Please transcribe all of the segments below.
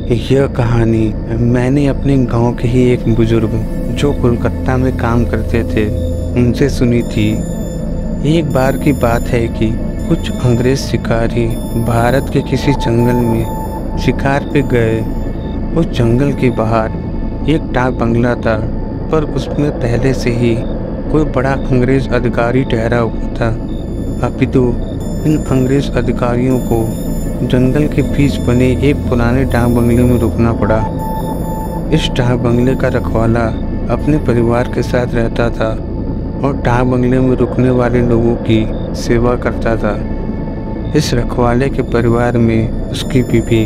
यह कहानी मैंने अपने गांव के ही एक बुजुर्ग जो कोलकाता में काम करते थे उनसे सुनी थी। एक बार की बात है कि कुछ अंग्रेज शिकारी भारत के किसी जंगल में शिकार पे गए। उस जंगल के बाहर एक डाक बंगला था, पर उसमें पहले से ही कोई बड़ा अंग्रेज अधिकारी ठहरा हुआ था। अपितु इन अंग्रेज अधिकारियों को जंगल के बीच बने एक पुराने डाक बंगले में रुकना पड़ा। इस डाक बंगले का रखवाला अपने परिवार के साथ रहता था और डाक बंगले में रुकने वाले लोगों की सेवा करता था। इस रखवाले के परिवार में उसकी बीवी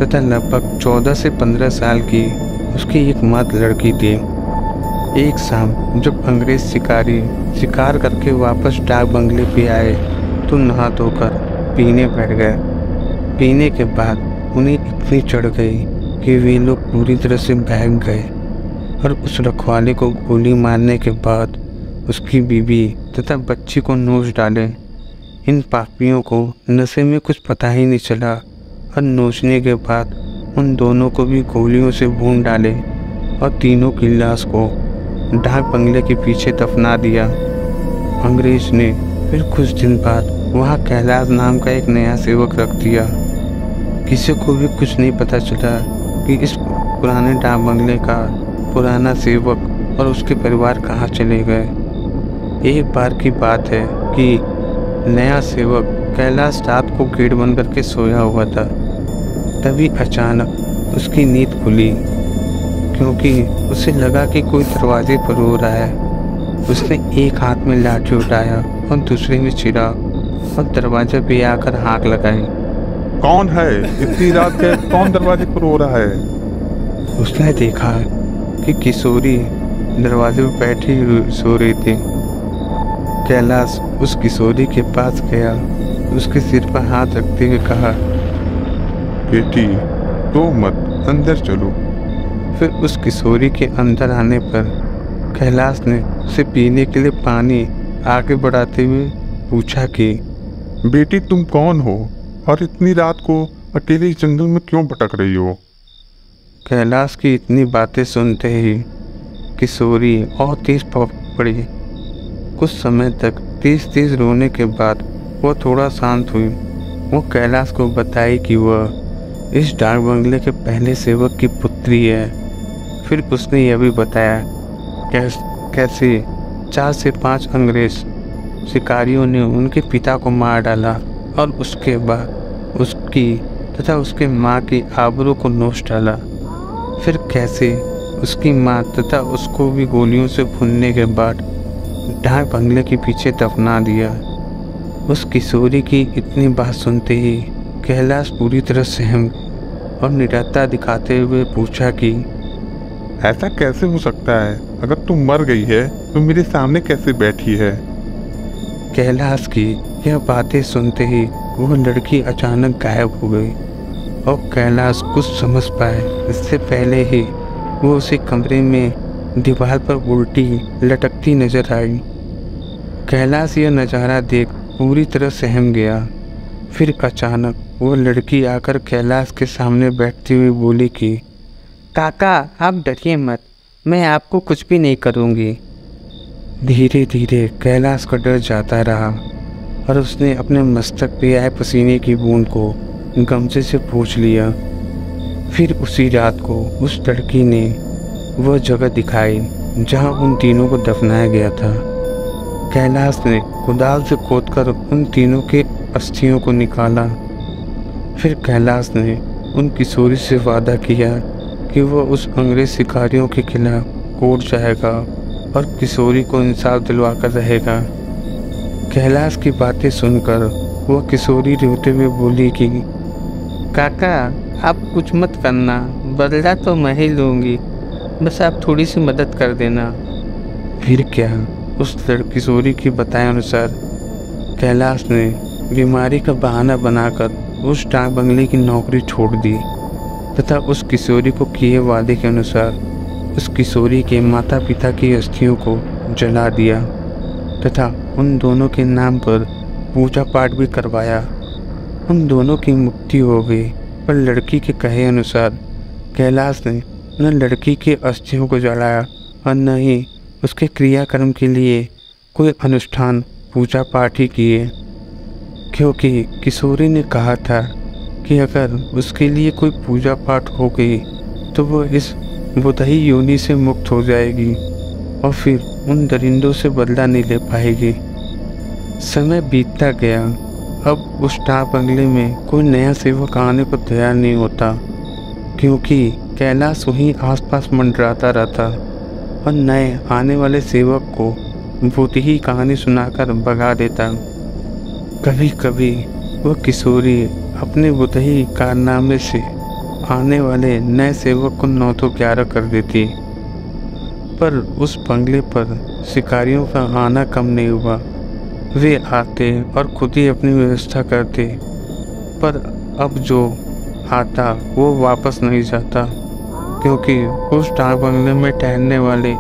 तथा लगभग 14 से 15 साल की उसकी एकमात्र लड़की थी। एक शाम जब अंग्रेज शिकारी शिकार करके वापस डाक बंगले पे आए तो नहा धोकर पीने बैठ गए। पीने के बाद उन्हें इतनी चढ़ गई कि वे लोग पूरी तरह से बहक गए और उस रखवाले को गोली मारने के बाद उसकी बीवी तथा बच्ची को नोच डाले। इन पापियों को नशे में कुछ पता ही नहीं चला और नोचने के बाद उन दोनों को भी गोलियों से भून डाले और तीनों की लाश को डाक बंगले के पीछे दफना दिया। अंग्रेज ने फिर कुछ दिन बाद वहाँ कैलाश नाम का एक नया सेवक रख दिया। किसी को भी कुछ नहीं पता चला कि इस पुराने डाक बंगले का पुराना सेवक और उसके परिवार कहाँ चले गए। एक बार की बात है कि नया सेवक कैलाश रात को गेट बंद करके सोया हुआ था। तभी अचानक उसकी नींद खुली क्योंकि उसे लगा कि कोई दरवाजे पर रो रहा है। उसने एक हाथ में लाठी उठाया और दूसरे में चिराग और दरवाजे पे आकर हाँक लगाई। कौन है? इतनी रात के कौन दरवाजे पर रो रहा है? उसने देखा कि किशोरी दरवाजे पर बैठी सो रही थी। कैलाश उस किशोरी के पास गया, उसके सिर पर हाथ रखते हुए कहा, बेटी रो मत, अंदर चलो। फिर उस किशोरी के अंदर आने पर कैलाश ने उसे पीने के लिए पानी आगे बढ़ाते हुए पूछा कि बेटी तुम कौन हो और इतनी रात को अकेले इस जंगल में क्यों भटक रही हो? कैलाश की इतनी बातें सुनते ही किशोरी और तेज पड़ी। कुछ समय तक तेज रोने के बाद वो थोड़ा शांत हुई। वो कैलाश को बताई कि वह इस डाक बंगले के पहले सेवक की पुत्री है। फिर उसने यह भी बताया कैसे 4 से 5 अंग्रेज शिकारियों ने उनके पिता को मार डाला और उसके बाद उसकी तथा उसके माँ की आबरू को नोच डाला। फिर कैसे उसकी माँ तथा उसको भी गोलियों से भूनने के बाद डाक बंगले के पीछे दफना दिया। उस किशोरी की इतनी बात सुनते ही कैलाश पूरी तरह सहम और निडरता दिखाते हुए पूछा कि ऐसा कैसे हो सकता है? अगर तुम मर गई है तो मेरे सामने कैसे बैठी है? कैलाश की यह बातें सुनते ही वो लड़की अचानक गायब हो गई और कैलाश कुछ समझ पाए इससे पहले ही वो उसे कमरे में दीवार पर उल्टी लटकती नजर आई। कैलाश यह नज़ारा देख पूरी तरह सहम गया। फिर अचानक वो लड़की आकर कैलाश के सामने बैठती हुई बोली कि काका आप डरिए मत, मैं आपको कुछ भी नहीं करूँगी। धीरे धीरे कैलाश का डर जाता रहा और उसने अपने मस्तक पे आए पसीने की बूंद को गमछे से पोंछ लिया। फिर उसी रात को उस लड़की ने वह जगह दिखाई जहाँ उन तीनों को दफनाया गया था। कैलाश ने कुदाल से खोदकर उन तीनों के अस्थियों को निकाला। फिर कैलाश ने उन किशोरी से वादा किया कि वह उस अंग्रेज शिकारियों के खिलाफ कोर्ट जाएगा और किशोरी को इंसाफ दिलवाकर रहेगा। कैलाश की बातें सुनकर वह किशोरी रोते हुए बोली कि काका आप कुछ मत करना, बदला तो मैं ही लूँगी, बस आप थोड़ी सी मदद कर देना। फिर क्या, उस किशोरी की बताए अनुसार कैलाश ने बीमारी का बहाना बनाकर उस डाक बंगले की नौकरी छोड़ दी तथा उस किशोरी को किए वादे के अनुसार उस किशोरी के माता पिता की अस्थियों को जला दिया तथा उन दोनों के नाम पर पूजा पाठ भी करवाया। उन दोनों की मुक्ति हो गई, पर लड़की के कहे अनुसार कैलाश ने न लड़की के अस्थियों को जलाया और न ही उसके क्रियाक्रम के लिए कोई अनुष्ठान पूजा पाठ ही किए, क्योंकि किशोरी ने कहा था कि अगर उसके लिए कोई पूजा पाठ हो गई तो वो इस बुतही योनि से मुक्त हो जाएगी और फिर उन दरिंदों से बदला नहीं ले पाएगी। समय बीतता गया। अब उस टाप बंगले में कोई नया सेवक आने को तैयार नहीं होता, क्योंकि कैलाश वहीं आसपास मंडराता रहता और नए आने वाले सेवक को भूत ही कहानी सुनाकर भगा देता। कभी कभी वह किशोरी अपने बुतही कारनामे से आने वाले नए सेवक को नौतो प्यारा कर देती, पर उस बंगले पर शिकारियों का आना कम नहीं हुआ। वे आते और खुद ही अपनी व्यवस्था करते, पर अब जो आता वो वापस नहीं जाता, क्योंकि उस डाक बंगले में ठहरने वाले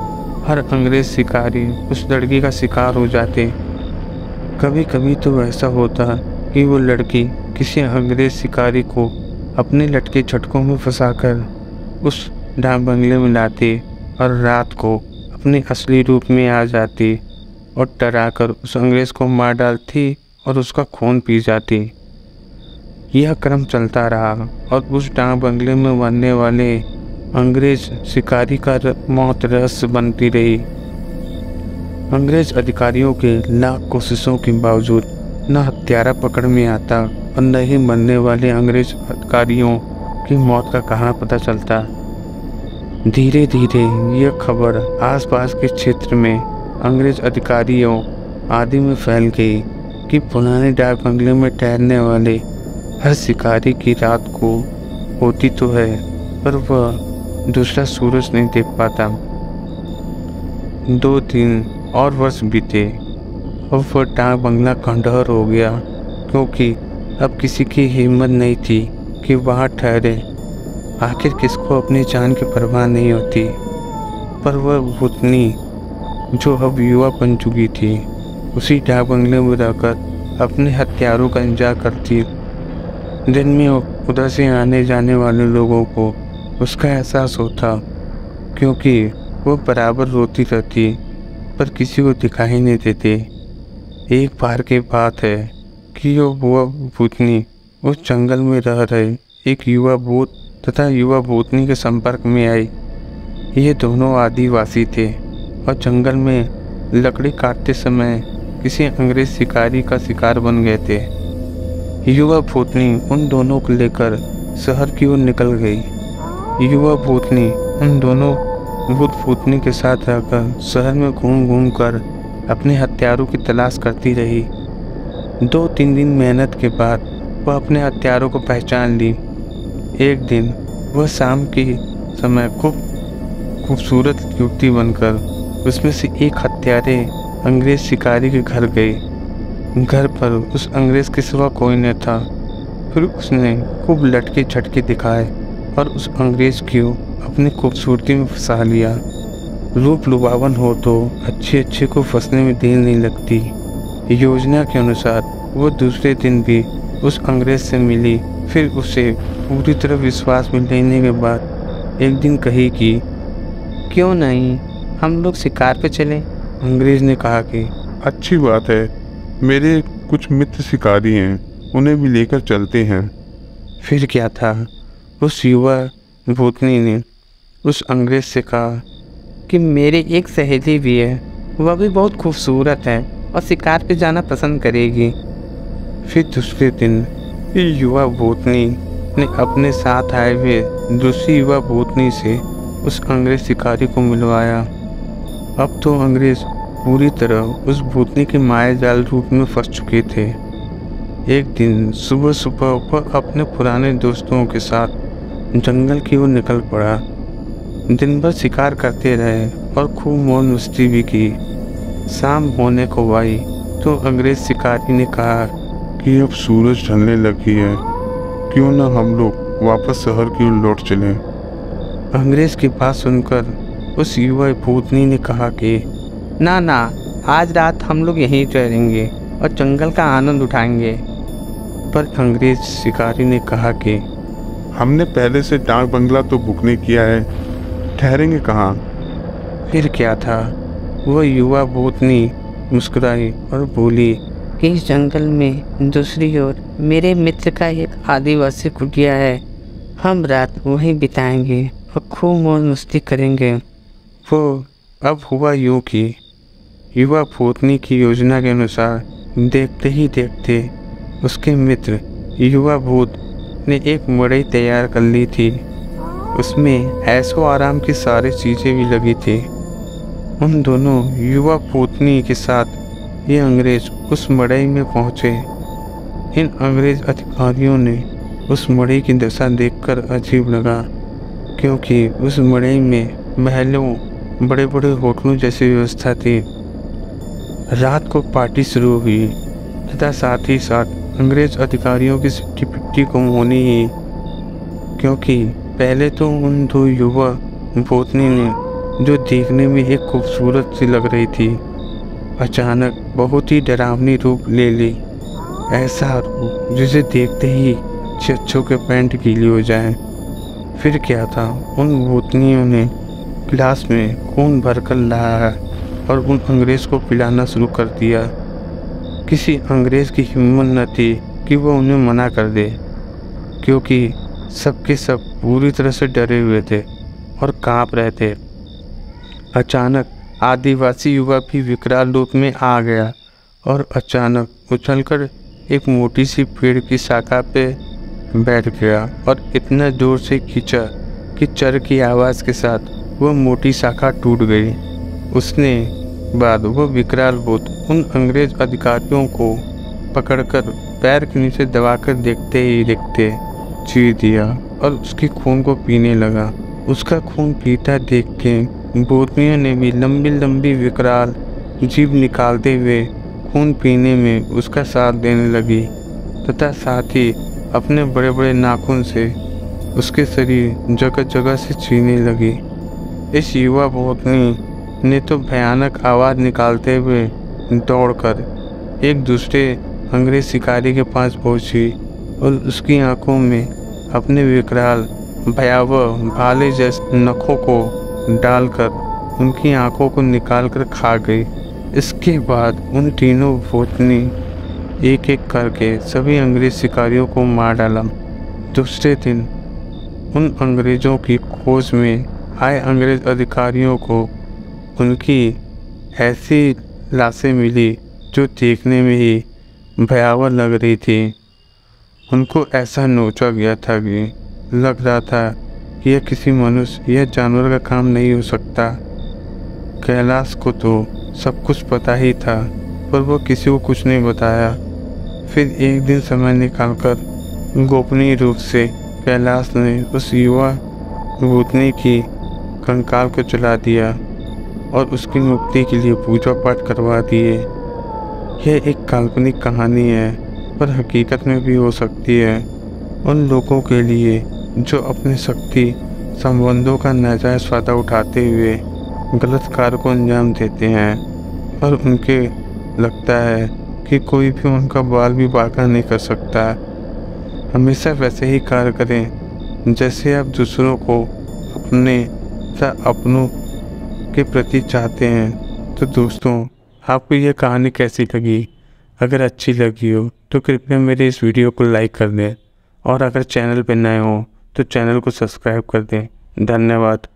हर अंग्रेज शिकारी उस लड़की का शिकार हो जाते। कभी कभी तो ऐसा होता कि वो लड़की किसी अंग्रेज शिकारी को अपने लटके झटकों में फंसाकर उस डाक बंगले में लाती और रात को अपने असली रूप में आ जाती और डराकर उस अंग्रेज को मार डालती और उसका खून पी जाती। यह क्रम चलता रहा और उस डाक बंगले में मरने वाले अंग्रेज शिकारी का मौत रहस्य बनती रही। अंग्रेज अधिकारियों के लाख कोशिशों के बावजूद न हत्यारा पकड़ में आता और न ही मरने वाले अंग्रेज अधिकारियों की मौत का कहाँ पता चलता। धीरे धीरे यह खबर आसपास के क्षेत्र में अंग्रेज अधिकारियों आदि में फैल गई कि पुराने डाक बंगले में ठहरने वाले हर शिकारी की रात को होती तो है, पर वह दूसरा सूरज नहीं देख पाता। 2 दिन और वर्ष बीते और वह डाक बंगला खंडहर हो गया, क्योंकि अब किसी की हिम्मत नहीं थी कि वहाँ ठहरे। आखिर किसको अपनी जान की परवाह नहीं होती। पर वह भूतनी जो अब युवा बन चुकी थी उसी डाक बंगले में रहकर अपने हत्यारों का इंतजार करती। दिन में उधर से आने जाने वाले लोगों को उसका एहसास होता, क्योंकि वो बराबर रोती रहती पर किसी को दिखाई नहीं देते। एक बार की बात है कि वह भूतनी उस जंगल में रह रहे एक युवा भूत तथा युवा भूतनी के संपर्क में आई। ये दोनों आदिवासी थे और जंगल में लकड़ी काटते समय किसी अंग्रेज शिकारी का शिकार बन गए थे। युवा भूतनी उन दोनों को लेकर शहर की ओर निकल गई। युवा भूतनी उन दोनों भूत भूतनी के साथ रहकर शहर में घूम घूम कर अपने हत्यारों की तलाश करती रही। 2-3 दिन मेहनत के बाद वह अपने हत्यारों को पहचान ली। एक दिन वह शाम के समय खूबसूरत युवती बनकर उसमें से एक हत्यारे अंग्रेज शिकारी के घर गई। घर पर उस अंग्रेज के सिवा कोई न था। फिर उसने खूब लटके झटके दिखाए और उस अंग्रेज को अपनी खूबसूरती में फंसा लिया। रूप लुभावन हो तो अच्छे को फंसने में देर नहीं लगती। योजना के अनुसार वो दूसरे दिन भी उस अंग्रेज से मिली। फिर उसे पूरी तरह विश्वास में लेने के बाद एक दिन कही कि क्यों नहीं हम लोग शिकार पे चलें। अंग्रेज ने कहा कि अच्छी बात है, मेरे कुछ मित्र शिकारी हैं, उन्हें भी लेकर चलते हैं। फिर क्या था, उस युवा भूतनी ने उस अंग्रेज से कहा कि मेरी एक सहेली भी है, वह भी बहुत खूबसूरत है और शिकार पे जाना पसंद करेगी। फिर दूसरे दिन युवा भूतनी ने अपने साथ आए हुए दूसरी युवा भूतनी से उस अंग्रेज शिकारी को मिलवाया। अब तो अंग्रेज पूरी तरह उस भूतनी के माया जाल रूप में फंस चुके थे। एक दिन सुबह सुबह वह अपने पुराने दोस्तों के साथ जंगल की ओर निकल पड़ा। दिन भर शिकार करते रहे और खूब मौज मस्ती भी की। शाम होने को आई तो अंग्रेज शिकारी ने कहा कि अब सूरज ढलने लगी है, क्यों ना हम लोग वापस शहर की ओर लौट चलें। अंग्रेज की बात सुनकर उस युवा भूतनी ने कहा कि ना, आज रात हम लोग यहीं ठहरेंगे और जंगल का आनंद उठाएंगे। पर अंग्रेज शिकारी ने कहा कि हमने पहले से डाक बंगला तो बुक नहीं किया है, ठहरेंगे कहाँ? फिर क्या था, वह युवा भूतनी मुस्कुराई और बोली, इस जंगल में दूसरी ओर मेरे मित्र का एक आदिवासी कुटिया है। हम रात वहीं बिताएंगे और खूब मौज मस्ती करेंगे। वो अब हुआ यूं कि युवा भूतनी की योजना के अनुसार देखते ही देखते उसके मित्र युवा भूत ने एक मड़ई तैयार कर ली थी। उसमें ऐशो आराम की सारी चीज़ें भी लगी थी। उन दोनों युवा भूतनी के साथ ये अंग्रेज उस मड़ई में पहुँचे। इन अंग्रेज अधिकारियों ने उस मड़ई की दशा देखकर अजीब लगा, क्योंकि उस मड़ई में महलों, बड़े बड़े होटलों जैसी व्यवस्था थी। रात को पार्टी शुरू हुई तथा साथ ही साथ अंग्रेज अधिकारियों की सिट्टी पिट्टी कम होनी ही, क्योंकि पहले तो उन दो युवा भूतनी ने, जो देखने में एक खूबसूरत सी लग रही थी, अचानक बहुत ही डरावनी रूप ले ली। ऐसा रूप जिसे देखते ही चच्चों के पैंट गीली हो जाए। फिर क्या था, उन भूतनियों ने गिलास में खून भरकर लाया और उन अंग्रेज को पिलाना शुरू कर दिया। किसी अंग्रेज की हिम्मत न थी कि वह उन्हें मना कर दे, क्योंकि सबके सब पूरी तरह से डरे हुए थे और कांप रहे थे। अचानक आदिवासी युवक भी विकराल रूप में आ गया और अचानक उछलकर एक मोटी सी पेड़ की शाखा पे बैठ गया और इतना जोर से खींचा कि चर की आवाज़ के साथ वह मोटी शाखा टूट गई। उसने बाद वह विकराल भूत उन अंग्रेज अधिकारियों को पकड़कर पैर के नीचे दबाकर देखते ही देखते चीर दिया और उसके खून को पीने लगा। उसका खून पीता देख के भूतनियों ने भी लंबी लंबी विकराल जीभ निकालते हुए खून पीने में उसका साथ देने लगी तथा साथ ही अपने बड़े बड़े नाखून से उसके शरीर जगह जगह से छीनने लगी। इस युवा भूतनी ने तो भयानक आवाज़ निकालते हुए दौड़कर एक दूसरे अंग्रेज शिकारी के पास पहुंची और उसकी आंखों में अपने विकराल भयावह भाले जैसे नखों को डालकर उनकी आंखों को निकालकर खा गई। इसके बाद उन तीनों भूतनी एक एक करके सभी अंग्रेज शिकारियों को मार डाला। दूसरे दिन उन अंग्रेजों की खोज में आए अंग्रेज अधिकारियों को उनकी ऐसी लाशें मिली जो देखने में ही भयावह लग रही थी। उनको ऐसा नोचा गया था कि लग रहा था कि यह किसी मनुष्य या जानवर का काम नहीं हो सकता। कैलाश को तो सब कुछ पता ही था, पर वो किसी को कुछ नहीं बताया। फिर एक दिन समय निकालकर गोपनीय रूप से कैलाश ने उस युवा भूतनी की कंकाल को जला दिया और उसकी मुक्ति के लिए पूजा पाठ करवा दिए। यह एक काल्पनिक कहानी है, पर हकीकत में भी हो सकती है। उन लोगों के लिए जो अपने शक्ति संबंधों का नाजायज फायदा उठाते हुए गलत कार्य को अंजाम देते हैं और उनके लगता है कि कोई भी उनका बाल भी बांका नहीं कर सकता। हमेशा वैसे ही कार्य करें जैसे आप दूसरों को अपने या अपनों के प्रति चाहते हैं। तो दोस्तों, आपको यह कहानी कैसी लगी? अगर अच्छी लगी हो तो कृपया मेरे इस वीडियो को लाइक कर दें और अगर चैनल पर नए हो तो चैनल को सब्सक्राइब कर दें। धन्यवाद।